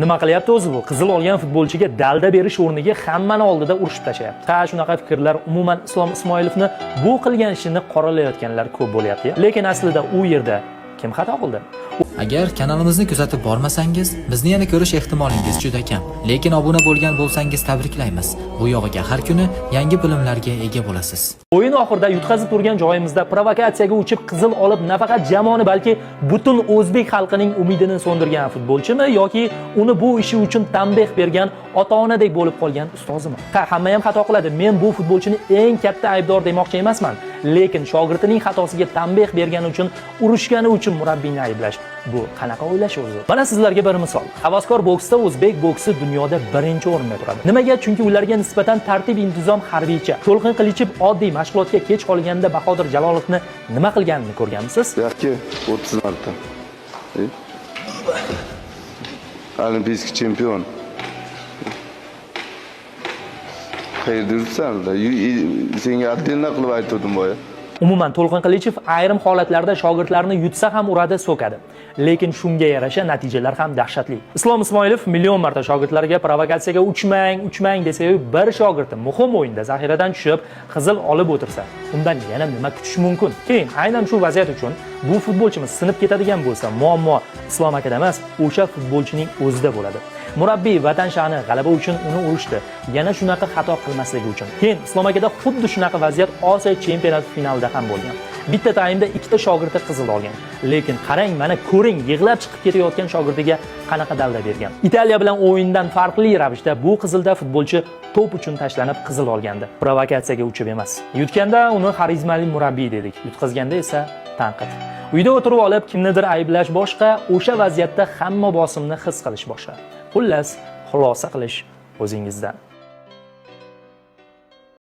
Nima qilyapti o'zi bu? Qizil olgan futbolchiga dalda berish o'rniga hammani oldida urishib tashlayapti. Shunaqa fikrlar umuman Islom Ismoilovni bu qilgan ishini qoralayotganlar ko'p bo'lyapti. Lekin aslida u yerda kim xato qildi? Agar kanalimizni kuzatib bormasangiz, bizni yana ko'rish ehtimolingiz juda kam. Lekin obuna bo'lgan bo'lsangiz tabriklaymiz. Bu yog'iga har kuni yangi bilimlarga ega bo'lasiz. O'yin oxirida yutqazib turgan joyimizda provokatsiyaga uchib qizil olib nafaqat jamoani, balki butun o'zbek xalqining umidini so'ndirgan futbolchimi yoki uni bu ishi uchun tanbeh bergan ota-onadek bo'lib qolgan ustozimi? Hamma ham xato qiladi. Men bu futbolchini eng katta aybdor demoqchi emasman. Lekin shogirdining xatosiga tanbeh bergani uchun, urushgani uchun murabbiyni ayblash bu qanaqa o'ylash o'zi? Mana sizlarga bir misol. Havaskor boksda o'zbek boksi dunyoda birinchi o'rinda turadi. Nimaga? Chunki ularga nisbatan tartib intizom harbiycha. To'lqin Qilichev oddiy mashg'ulotga kech qolganda Bahodir Jalolovni nima qilganini ko'rganmisiz? Yoki 30 marta. Olimpiyskiy chempion. Qayerda yuribsan-da? Senga attenna qilib aytdim boya. Umuman To'lqin Qilichev ayrim holatlarda shogirdlarni yutsa ham uradi, so'kadi. Lekin shunga yarasha natijalar ham dahshatli. Islom Ismoilov million marta shogirdlariga provokatsiyaga uchmang desa-yu, bir shogirdi muhim o'yinda zaxiradan tushib, qizil olib o'tirsa, undan yana nima kutish mumkin? Keyin aynan shu vaziyat uchun bu futbolchimiz sinib ketadigan bo'lsa, muammo Islom akada emas, o'sha futbolchining o'zida bo'ladi. Murabbiy vatan sha'ni g'alaba uchun uni urishdi. Yana shunaqa xato qilmasligi uchun. Keyin Islom akada xuddi shunaqa vaziyat Osiyo chempionati finalida ham bo'lgan. Bitta taymda ikkita shogirdi qizil olgan. Lekin qarang, mana ko'ring, yig'lab chiqib ketayotgan shogirdiga qanaqa dalda bergan. Italiya bilan o'yindan farqli ravishda bu qizilda futbolchi to'p uchun tashlanib qizil olgandi. Provokatsiyaga uchib emas. Yutganda uni xarizmali murabbiy dedik. Yutqazganda esa tanqid. Uyda o'tirib olib kimnidir ayblash boshqa, o'sha vaziyatda hamma bosimni his qilish boshqa. Xullas, xulosa qilish o'zingizdan.